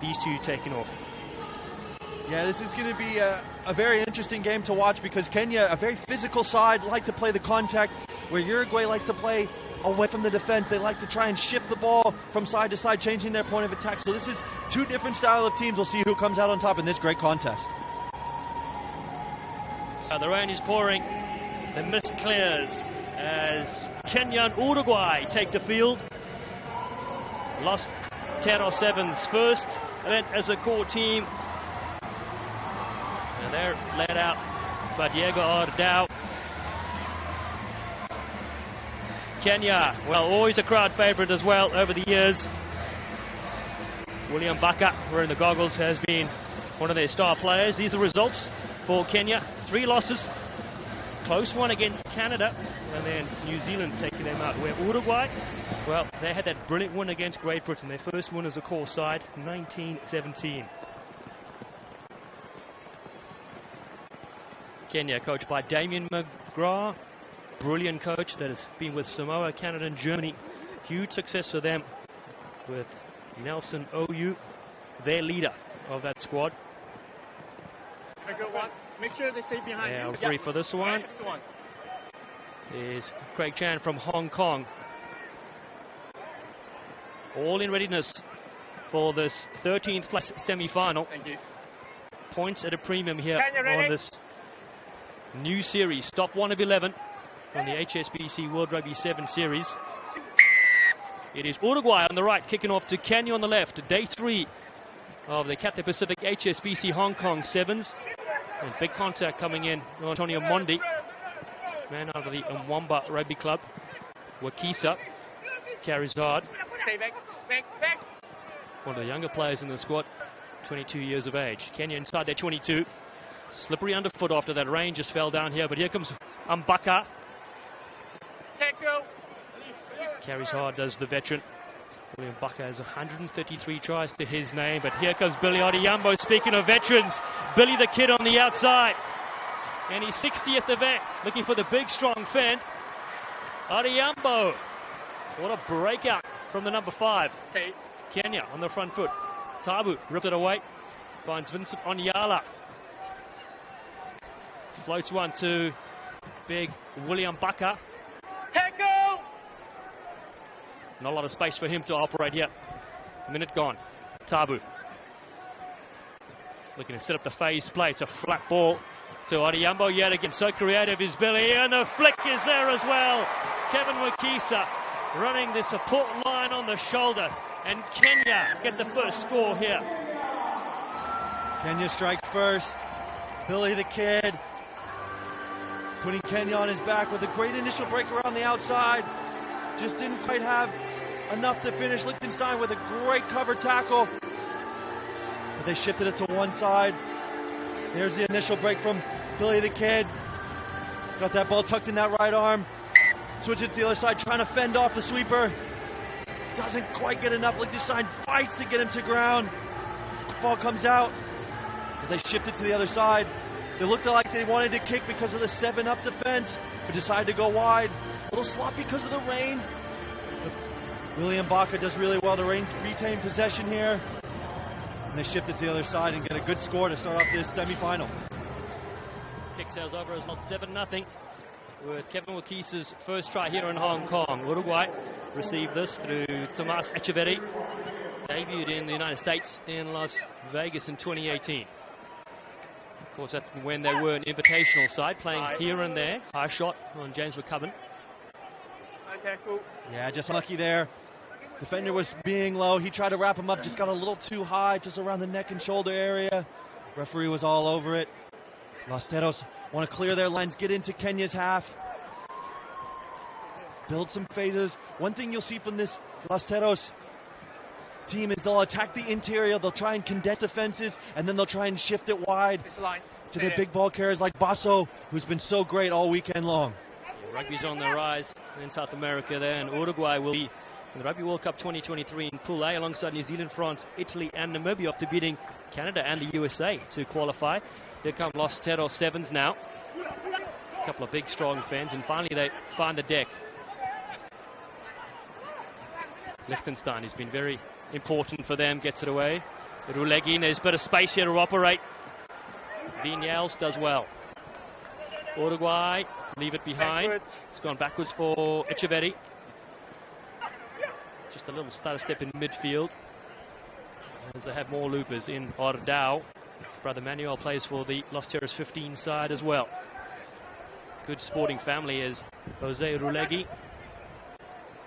these two taking off. Yeah, this is going to be a very interesting game to watch because Kenya, a very physical side, like to play the contact, where Uruguay likes to play away from the defense. They like to try and shift the ball from side to side, changing their point of attack. So this is two different style of teams. We'll see who comes out on top in this great contest. The rain is pouring, the mist clears as Kenya and Uruguay take the field. Los Teros Sevens first event as a core team. And they're led out by Diego Ordao. Kenya, well, always a crowd favorite as well over the years. William Baka, wearing the goggles, has been one of their star players. These are results for Kenya. 3 losses. Close one against Canada, and then New Zealand taking them out. Where Uruguay, well, they had that brilliant win against Great Britain. Their first win as a core side, 1917. Kenya, coached by Damien McGrath. Brilliant coach that has been with Samoa, Canada, and Germany. Huge success for them with Nelson Oyu, their leader of that squad. A good one. Make sure they stay behind. Yeah, free for this one is Craig Chan from Hong Kong. All in readiness for this 13th place semi-final. Thank you. Points at a premium here on this new series. Top 1 of 11 from the HSBC World Rugby 7 series. It is Uruguay on the right, kicking off to Kenya on the left. Day 3 of the Cathay Pacific HSBC Hong Kong Sevens. And big contact coming in. Antonio Mondi, man out of the Mwamba Rugby Club. Wakisa carries hard. Stay back, back. One of the younger players in the squad, 22 years of age. Kenya inside their 22. Slippery underfoot after that rain just fell down here, but here comes Mbaka. Carries hard, does the veteran. William Baka has 133 tries to his name, but here comes Billy Odhiambo. Speaking of veterans, Billy the Kid on the outside. And his 60th event, looking for the big, strong fend. Odhiambo. What a breakout from the number 5. Kenya on the front foot. Tabu ripped it away. Finds Vincent Onyala. Floats one to big William Baka. Not a lot of space for him to operate here. A minute gone. Tabu. Looking to set up the phase play. It's a flat ball to Odhiambo yet again. So creative is Billy. And the flick is there as well. Kevin Wakisa running the support line on the shoulder. And Kenya get the first score here. Kenya strikes first. Billy the Kid putting Kenya on his back with a great initial break around the outside. Just didn't quite have enough to finish. Liechtenstein with a great cover tackle. But they shifted it to one side. There's the initial break from Billy the Kid. Got that ball tucked in that right arm. Switch it to the other side, trying to fend off the sweeper. Doesn't quite get enough. Liechtenstein fights to get him to ground. Ball comes out. As they shift it to the other side. They looked like they wanted to kick because of the 7-up defense, but decided to go wide. A little sloppy because of the rain. William Baka does really well to retain possession here. And they shift it to the other side and get a good score to start off this semi-final. Kick sails over as well, 7-0. With Kevin Wakisa's first try here in Hong Kong. Uruguay received this through Tomas Echeverri. Debuted in the United States in Las Vegas in 2018. Of course, that's when they were an invitational side, playing here and there. High shot on James McCubbin. Okay, cool. Yeah, just unlucky there. Defender was being low. He tried to wrap him up, just got a little too high, just around the neck and shoulder area. Referee was all over it. Los Teros want to clear their lines, get into Kenya's half. Build some phases. One thing you'll see from this Los Teros team is they'll attack the interior, they'll try and condense defenses, and then they'll try and shift it wide to their big ball carriers like Basso, who's been so great all weekend long. Yeah, rugby's on the rise in South America there, and Uruguay will be in the Rugby World Cup 2023 in Pool A alongside New Zealand, France, Italy and Namibia after beating Canada and the USA to qualify. Here come Los Teros Sevens now. A couple of big strong fans, and finally they find the deck. Liechtenstein has been very important for them, gets it away. Rulegui, there's a bit of space here to operate. Vinyals does well. Uruguay leave it behind. Backwards. It's gone backwards for Echeverri. Just a little stutter step in midfield, as they have more loopers in Ordao. Brother Manuel plays for the Los Terras 15 side as well. Good sporting family as Jose Rulegui,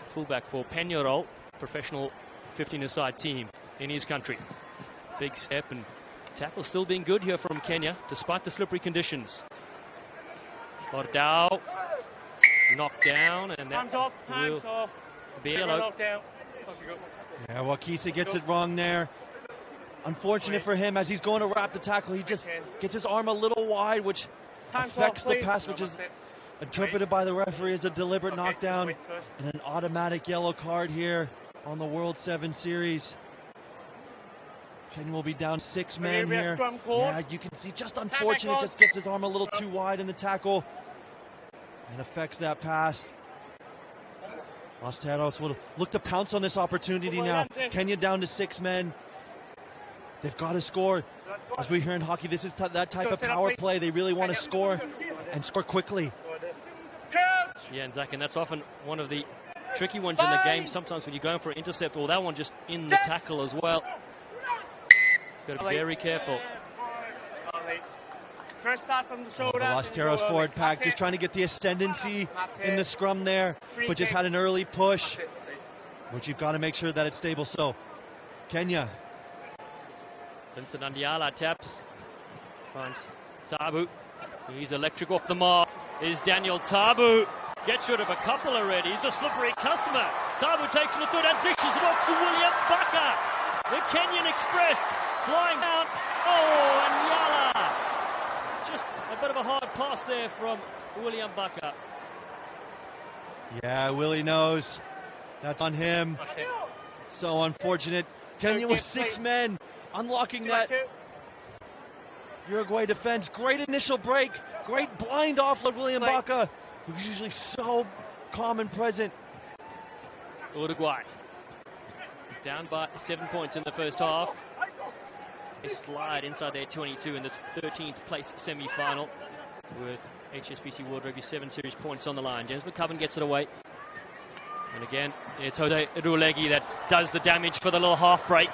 fullback for Peñarol, professional 15-a-side team in his country. Big step, and tackle still being good here from Kenya despite the slippery conditions. Ordao knocked down, and that will be yellow. Yeah, Wakisa gets it wrong there. Unfortunate for him, as he's going to wrap the tackle, he just gets his arm a little wide, which affects the pass, which is interpreted by the referee as a deliberate knockdown, and an automatic yellow card here on the World 7 Series. Kenya will be down 6 men here. Yeah, you can see, just unfortunate, just gets his arm a little too wide in the tackle, and affects that pass. Los Terras will look to pounce on this opportunity now. Kenya down to 6 men. They've got to score. As we hear in hockey, this is that type of power play. They really want to score, and score quickly. Yeah, and Zach, and that's often one of the tricky ones in the game. Sometimes when you're going for an intercept, or that one just in the tackle as well. Got to be very careful. First start from the shoulder. The Los Terras forward pack just trying to get the ascendancy in the scrum there, but just had an early push, which you've got to make sure that it's stable. So, Kenya. Vincent Andiala taps. Finds Tabu. He's electric off the mark. Is Daniel Tabu. Gets rid of a couple already. He's a slippery customer. Tabu takes it good and dishes it off to William Baka. The Kenyan Express flying down. Oh, Andiala. Just a bit of a hard pass there from William Baka. Yeah, Willie knows. That's on him. So unfortunate. Kenya with 6 men, unlocking that Uruguay defense. Great initial break. Great blind offload, William Baka, who's usually so calm and present. Uruguay down by 7 points in the first half. They slide inside their 22 in this 13th place semi-final with HSBC World Rugby 7 Series points on the line. James McCubbin gets it away. And again, it's Jose Rulegui that does the damage for the little half break.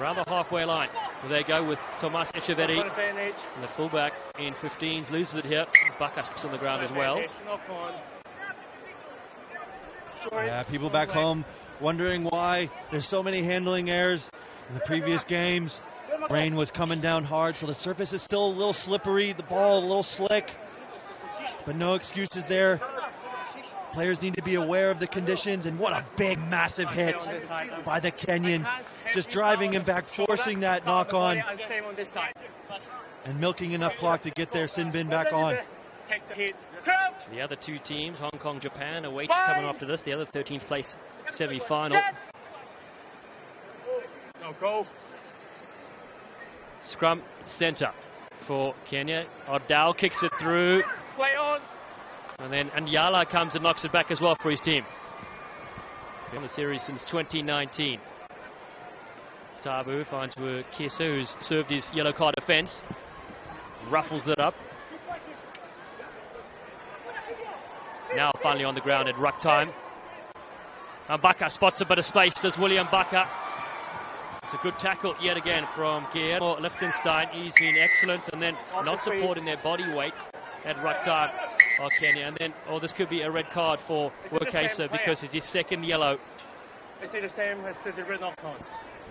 Around the halfway line. There they go with Tomas Echeverri. And the fullback in 15s loses it here. Baka's on the ground as well. Yeah, people back home wondering why there's so many handling errors in the previous games. Rain was coming down hard, so the surface is still a little slippery, the ball a little slick, but no excuses there. Players need to be aware of the conditions, and what a big, massive hit by the Kenyans. Just driving him back, forcing that knock on, and milking enough clock to get their sin bin back on. The other two teams, Hong Kong, Japan, await coming after this. The other 13th place semi-final. Go. Scrum centre for Kenya. Ordao kicks it through. Play on. And then Andiala comes and knocks it back as well for his team. Been on the series since 2019. Tabu finds where Kiesu, who's served his yellow card offence, ruffles it up. Now finally on the ground at ruck time. And Baka spots a bit of space, does William Baka. It's a good tackle yet again from Guillermo Lichtenstein. He's been excellent, and then not supporting their body weight at ruck time. Oh, Kenya, and then, this could be a red card for Wakisa because it's his second yellow. Is it the same as the red knock on?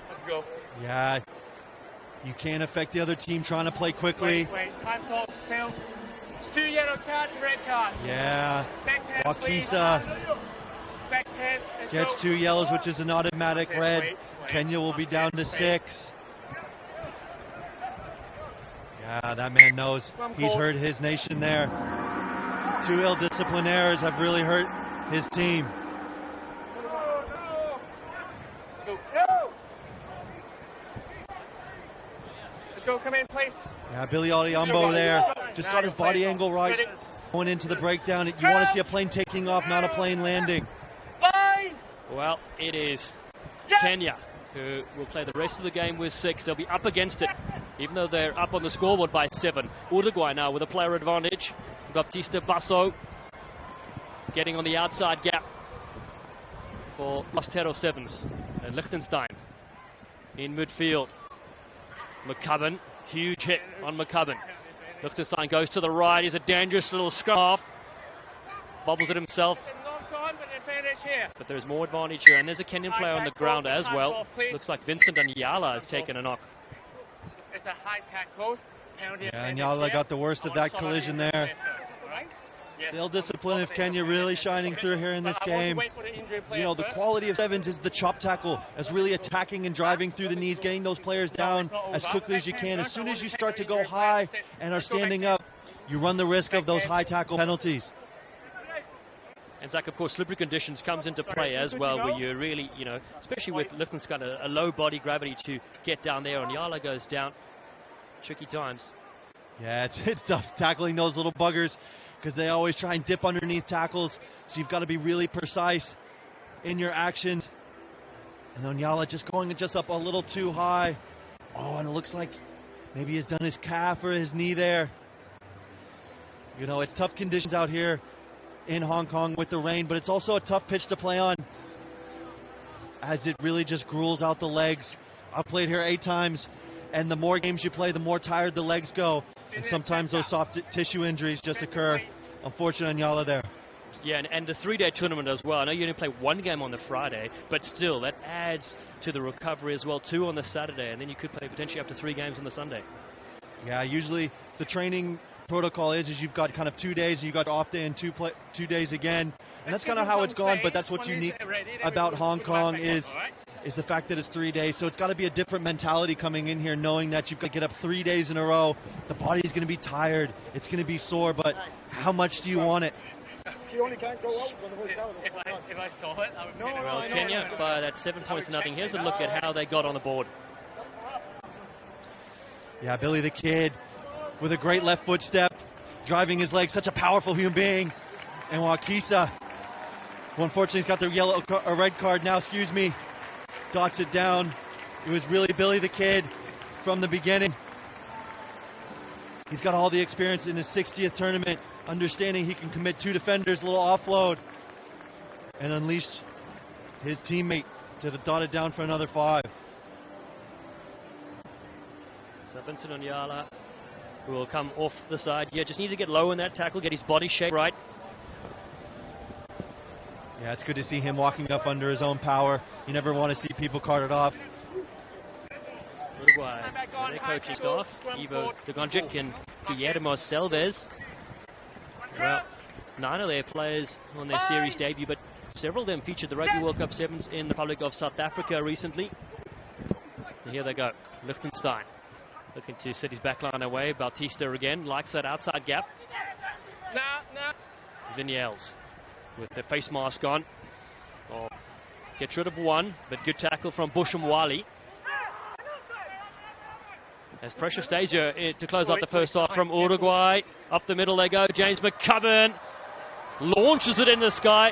Let's go. Yeah, you can't affect the other team trying to play quickly. Wait, time stop, film. It's 2 yellow cards, red card. Yeah, Wakisa gets 2 yellows, which is an automatic red. Kenya will be down to 6. Yeah, that man knows he's hurt his nation there. 2 ill-disciplined errors have really hurt his team. Let's go. Let's go, come in, please. Yeah, Billy Odhiambo there. Just got his body angle right. Going into the breakdown. You want to see a plane taking off, not a plane landing. Well, it is Kenya who will play the rest of the game with 6. They'll be up against it, even though they're up on the scoreboard by 7. Uruguay now with a player advantage. Baptista Basso getting on the outside gap for Los Terro Sevens. And Liechtenstein in midfield. McCubbin, huge hit on McCubbin. Liechtenstein goes to the right. He's a dangerous little scrum. Bobbles it himself. But there's more advantage here. And there's a Kenyan player on the ground as well. Looks like Vincent Anyala has taken a knock. It's a high tackle. Yeah, Anyala got the worst of that collision there. They'll discipline if Kenya really shining through here in this game. You know, the quality of Sevens is the chop tackle, as really attacking and driving through the knees, getting those players down as quickly as you can. As soon as you start to go high and are standing up, you run the risk of those high tackle penalties. And Zach, of course, slippery conditions comes into play as well, where you really, especially with Liechtenstein, a low body gravity to get down there. And Yala goes down. Tricky times. Yeah, it's tough tackling those little buggers, because they always try and dip underneath tackles. So you've got to be really precise in your actions. And Onyala just going up a little too high. Oh, and it looks like maybe he's done his calf or his knee there. It's tough conditions out here in Hong Kong with the rain, but it's also a tough pitch to play on, as it really just gruels out the legs. I've played here 8 times, and the more games you play, the more tired the legs go. And sometimes those soft tissue injuries just occur. Unfortunate Anyala there. Yeah, and the 3-day tournament as well. I know you only play 1 game on the Friday, but still, that adds to the recovery as well. 2 on the Saturday, and then you could play potentially up to 3 games on the Sunday. Yeah, usually the training protocol is you've got kind of 2 days, you've got off day and 2 days again. And that's kind of how it's gone, but that's what's unique about Hong Kong is the fact that it's 3 days. So it's got to be a different mentality coming in here, knowing that you've got to get up 3 days in a row. The body's going to be tired. It's going to be sore, but how much do you want it? You only can't go out when the whistle. If I saw it, I would no, well, Kenya by that 7 points to nothing. Here's a look at how they got on the board. Yeah, Billy the Kid with a great left foot step, driving his legs, such a powerful human being. And Wakisa, who unfortunately has got the red card now, dots it down. It was really Billy the Kid from the beginning. He's got all the experience in his 60th tournament, understanding he can commit 2 defenders, a little offload, and unleash his teammate to dot it down for another 5. So Vincent Onyala will come off the side. Yeah, just need to get low in that tackle, get his body shape right. Yeah, it's good to see him walking up under his own power. You never want to see people carted off. Uruguay, their coaching staff, Ivo Dragonjic and Guillermo Selves. Well, 9 of their players on their series debut, but several of them featured the Rugby World Cup Sevens in the Republic of South Africa recently. And here they go, Liechtenstein looking to set his backline away. Bautista again likes that outside gap. Vignales with the face mask on. Oh, gets rid of 1, but good tackle from Bushumwali. As pressure stays here to close out the first half from Uruguay. Up the middle they go. James McCubbin launches it in the sky.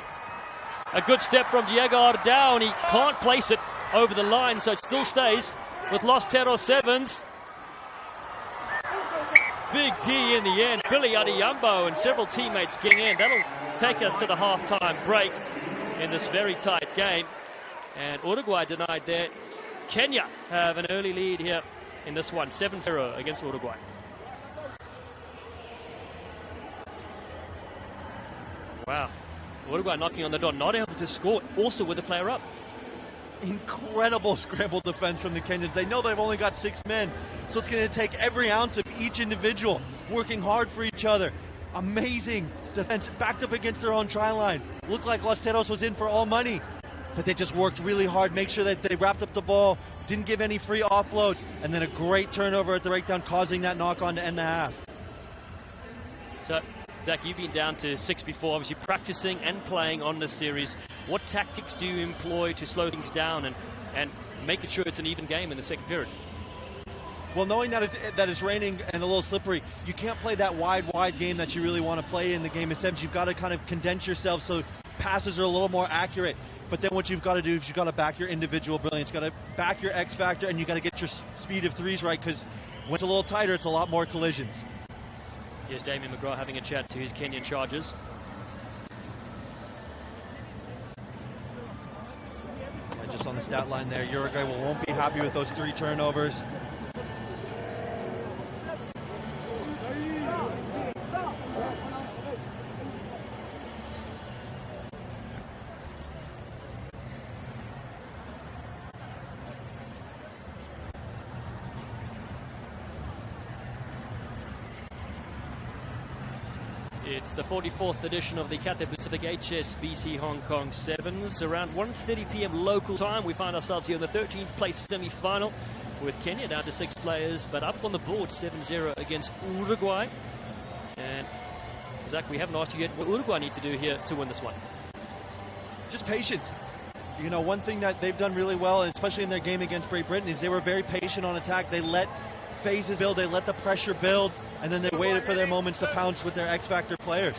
A good step from Diego Ardao, and he can't place it over the line, so it still stays with Los Terro Sevens. Big D in the end. Billy Adiyambo and several teammates getting in. That'll take us to the halftime break in this very tight game. And Uruguay denied there. Kenya have an early lead here in this one, 7-0 against Uruguay. Wow. Uruguay knocking on the door, not able to score, also with the player up. Incredible scramble defense from the Kenyans. They know they've only got 6 men, so it's going to take every ounce of each individual working hard for each other. Amazing defense, backed up against their own try line. Looked like Los Terros was in for all money, but they just worked really hard, make sure that they wrapped up the ball, didn't give any free offloads, and then a great turnover at the breakdown, causing that knock-on to end the half. So, Zach, you've been down to 6 before, obviously practicing and playing on this series. What tactics do you employ to slow things down and making sure it's an even game in the second period? Well, knowing that it's raining and a little slippery, you can't play that wide game that you really want to play in the game of sevens. You've got to kind of condense yourself so passes are a little more accurate. But then what you've got to do is you've got to back your individual brilliance, got to back your X factor, and you got to get your speed of threes right, because when it's a little tighter, it's a lot more collisions. Here's Damien McGrath having a chat to his Kenyan charges. And just on the stat line there, Uruguay won't be happy with those 3 turnovers. It's the 44th edition of the Cathay Pacific HSBC Hong Kong Sevens. Around 1:30 p.m. local time, we find ourselves here in the 13th place semi-final with Kenya down to 6 players, but up on the board 7-0 against Uruguay. And Zach, we haven't asked you yet what Uruguay need to do here to win this one. Just patience. You know, one thing that they've done really well, especially in their game against Great Britain, is they were very patient on attack. They let phases build, they let the pressure build, and then they waited for their moments to pounce with their X-Factor players.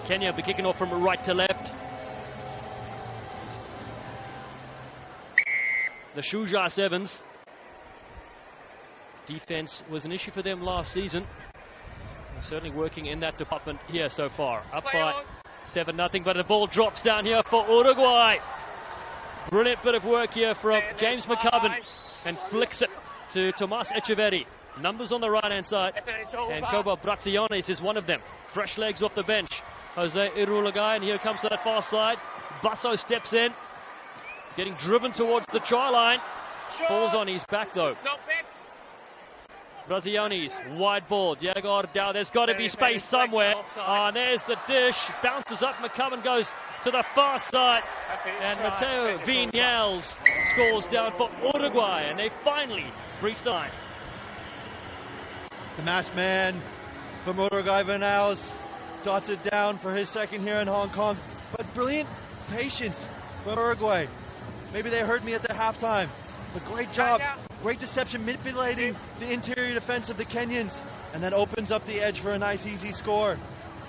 Kenya will be kicking off from right to left. The Shuja Sevens. Defense was an issue for them last season. They're certainly working in that department here so far. Up by 7-0, but the ball drops down here for Uruguay. Brilliant bit of work here from James McCubbin, and flicks it to Tomas Echeverri. Numbers on the right-hand side, and Kobo Braziones is one of them. Fresh legs off the bench. Jose Irulagai, and here comes to that far side. Basso steps in, getting driven towards the try line. Falls on his back, though. Braziones, wide ball. Diego Ordao, there's got to be space somewhere. And there's the dish. Bounces up. McCubbin goes to the far side. And Mateo Vinales scores down for Uruguay. And they finally breach the line. The masked man from Uruguay, Vinales, dots it down for his second here in Hong Kong. But brilliant patience from Uruguay. Maybe they heard me at the halftime. But great job, great deception, manipulating the interior defense of the Kenyans, and that opens up the edge for a nice, easy score.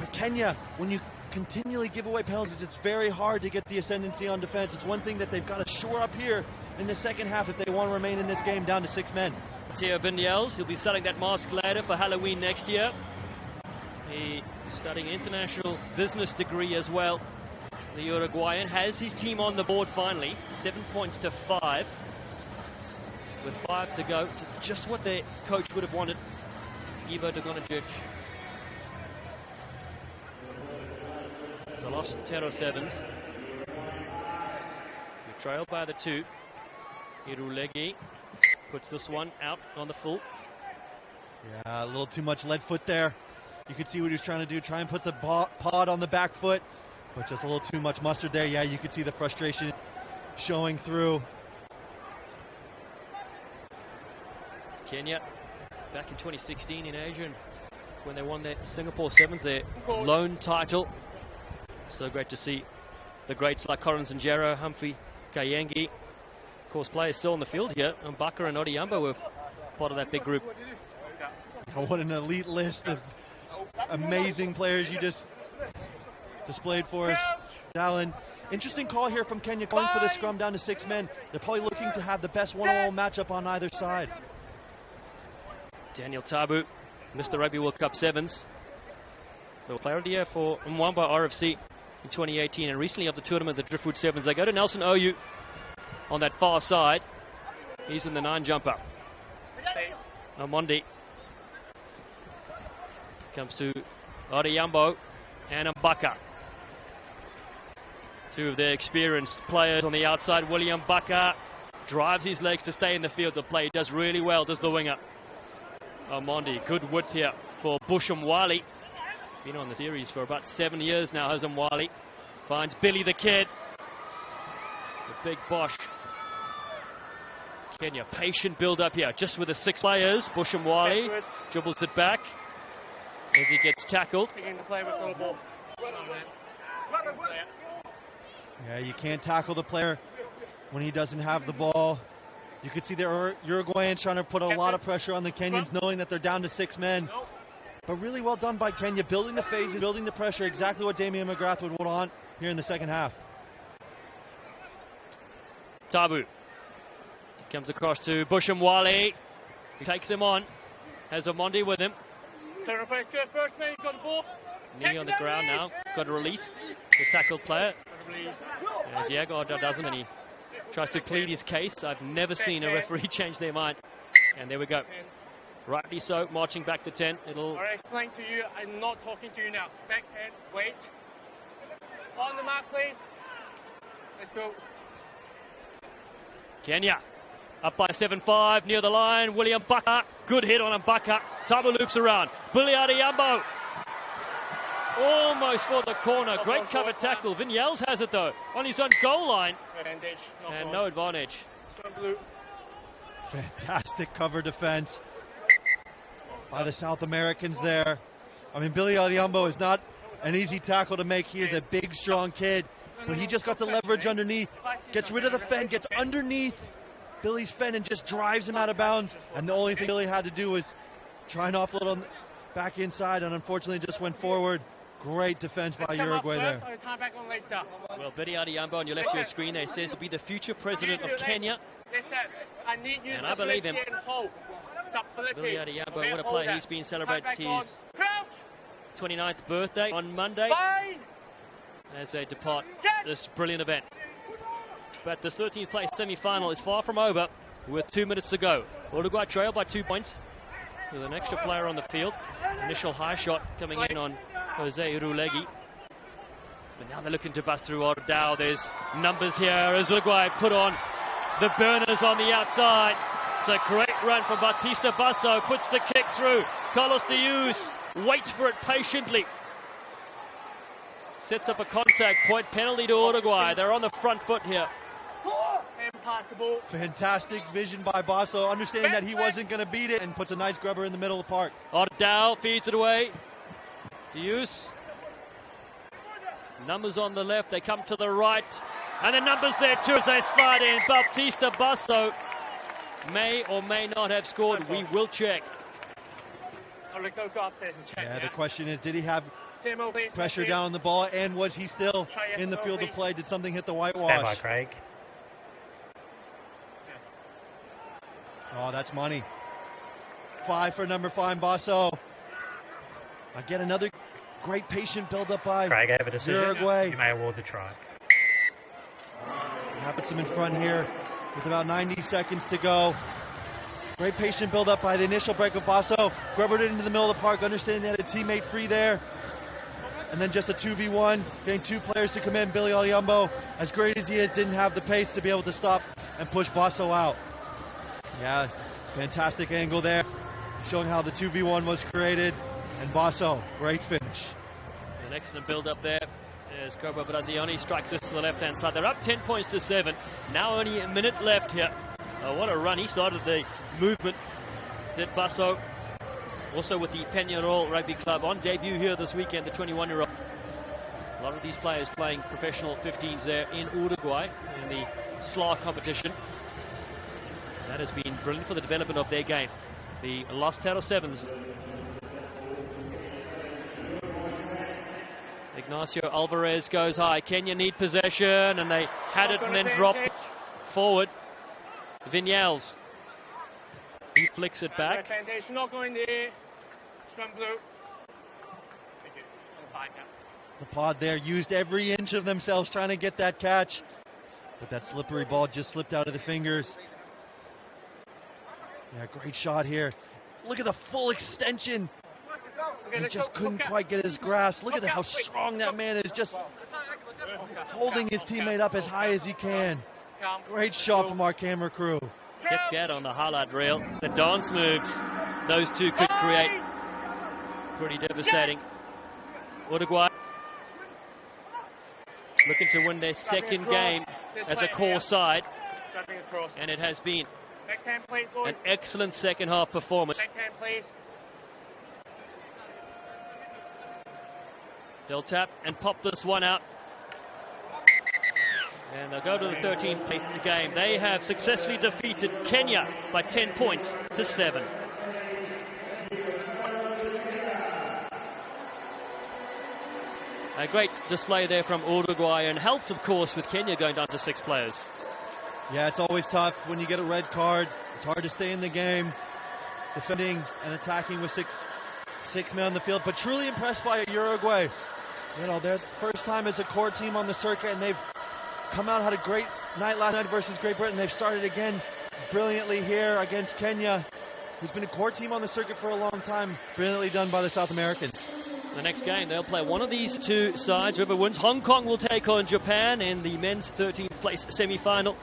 But Kenya, when you continually give away penalties, it's very hard to get the ascendancy on defense. It's one thing that they've got to shore up here in the second half if they want to remain in this game down to 6 men. Mateo Vinales, he'll be selling that mask later for Halloween next year. He's studying international business degree as well. The Uruguayan has his team on the board finally, 7 points to 5. With 5 to go, it's just what their coach would have wanted. Ivo Dogonovic. So lost Tero Sevens. You're trailed by the 2. Irulegi puts this one out on the full. Yeah, a little too much lead foot there. You could see what he was trying to do, try and put the pod on the back foot, but just a little too much mustard there. Yeah, you could see the frustration showing through. Kenya, back in 2016 in Asia, and when they won their Singapore Sevens, their lone title. So great to see the greats like Collins and Jero, Humphrey, Kayengi. Of course, players still on the field here, and Baka and Odiyamba were part of that big group. What an elite list of amazing players you just displayed for us, Alan. Interesting call here from Kenya, going for the scrum down to 6 men. They're probably looking to have the best one-on-one matchup on either side. Daniel Tabu, Mr. Rugby World Cup Sevens. The player of the year for Mwamba RFC in 2018, and recently of the tournament, the Driftwood Sevens. They go to Nelson Oyu on that far side. He's in the 9 jumper. Omondi comes to Odiyambo and Mbaka. 2 of their experienced players on the outside. William Mbaka drives his legs to stay in the field. The play does really well, does the winger. Omondi, good width here for Busham Wali. Been on the series for about 7 years now. Hosam Wali finds Billy the Kid. The big Bosch. Kenya, patient build up here, just with the 6 players. Busham Wali dribbles it back as he gets tackled. Yeah, you can't tackle the player when he doesn't have the ball. You could see the Uruguayans trying to put a lot of pressure on the Kenyans, knowing that they're down to 6 men. But really well done by Kenya, building the phases, building the pressure, exactly what Damien McGrath would want. here in the second half. Tabu comes across to Bushamwale. He takes him on. Has Omondi with him. First man, he's got the ball. Knee on the ground now. Got to release the tackled player. Diego doesn't, and he tries to plead his case. I've never seen a referee change their mind. And there we go. Rightly so, marching back to 10. It'll. I'll explain to you. I'm not talking to you now. Back 10. Wait. On the mark, please. Let's go. Kenya up by 7-5 near the line. William Baka. Good hit on Mbaka. Tabu loops around. Billy Adiyambo. Almost for the corner. Great cover tackle. Vinyals has it though. On his own goal line. And no advantage. Fantastic cover defense by the South Americans there. I mean, Billy Adiyambo is not an easy tackle to make. He is a big, strong kid. But he just got the leverage underneath. Gets rid of the fend. Gets underneath Billy's fend and just drives him out of bounds. And the only thing Billy had to do was try and offload on back inside, and unfortunately just went forward. Great defense by Uruguay there. Well, Billy Adiyambo on your left of your screen there says he'll be the future president of Kenya. And I believe him. Billy Adiyambo, what a player he's been, celebrates his 29th birthday on Monday as they depart this brilliant event. But the 13th place semi-final is far from over with 2 minutes to go. Uruguay trail by 2 points with an extra player on the field. Initial high shot coming in on Jose Urulegi. But now they're looking to bust through Ordao. There's numbers here as Uruguay put on the burners on the outside. It's a great run from Batista Basso. Puts the kick through. Carlos Diuz waits for it patiently. Sets up a contact point. Penalty to Uruguay. They're on the front foot here. Fantastic vision by Basso, understanding that he wasn't going to beat it, and puts a nice grubber in the middle of the park. Ordao feeds it away. Diuz. Numbers on the left. They come to the right. And the numbers there too as they slide in. Batista Basso may or may not have scored. We will check. Yeah, the question is, did he have pressure down on the ball, and was he still in the field of play? Did something hit the whitewash? Stand by, Craig. Oh, that's money. 5 for number 5, Basso. Again, another great patient build-up by Craig, have a decision. Uruguay. You may award the try. Puts him in front here with about 90 seconds to go. Great patient build-up by the initial break of Basso. Grubbered it into the middle of the park, understanding that a teammate free there. And then just a 2v1, getting 2 players to come in. Billy Adiyambo, as great as he is, didn't have the pace to be able to stop and push Basso out. Yeah, fantastic angle there, showing how the 2v1 was created. And Basso, great finish. An excellent build-up there as Cobra Brazioni strikes us to the left-hand side. They're up 10 points to 7. Now only a minute left here. Oh, what a run. He started the movement. Did Basso. Also with the Peñarol Rugby Club on debut here this weekend, the 21-year-old. A lot of these players playing professional 15s there in Uruguay in the SLA competition. That has been brilliant for the development of their game. The Los Terra Sevens. Ignacio Alvarez goes high. Kenya need possession, and they had it and then dropped forward. Vinyals. He flicks it back. Not going there. Scrum blue. The pod there used every inch of themselves trying to get that catch, but that slippery ball just slipped out of the fingers. Yeah, great shot here. Look at the full extension. And just couldn't quite get his grasp. Look at how strong that man is, just holding his teammate up as high as he can. Great shot from our camera crew. Get that on the highlight reel. The dance moves those two could create. Pretty devastating. Uruguay looking to win their second game as a core side. And it has been an excellent second half performance. They'll tap and pop this one out. And they'll go to the 13th place in the game. They have successfully defeated Kenya by 10 points to 7. A great display there from Uruguay, and helped, of course, with Kenya going down to 6 players. Yeah, it's always tough when you get a red card. It's hard to stay in the game, defending and attacking with six men on the field. But truly impressed by Uruguay. You know, they're the first time as a core team on the circuit, and they've come out, had a great night last night versus Great Britain. They've started again brilliantly here against Kenya, who's been a core team on the circuit for a long time. Brilliantly done by the South Americans. The next game, they'll play one of these two sides. Whoever wins, Hong Kong will take on Japan in the men's 13th place semi-final.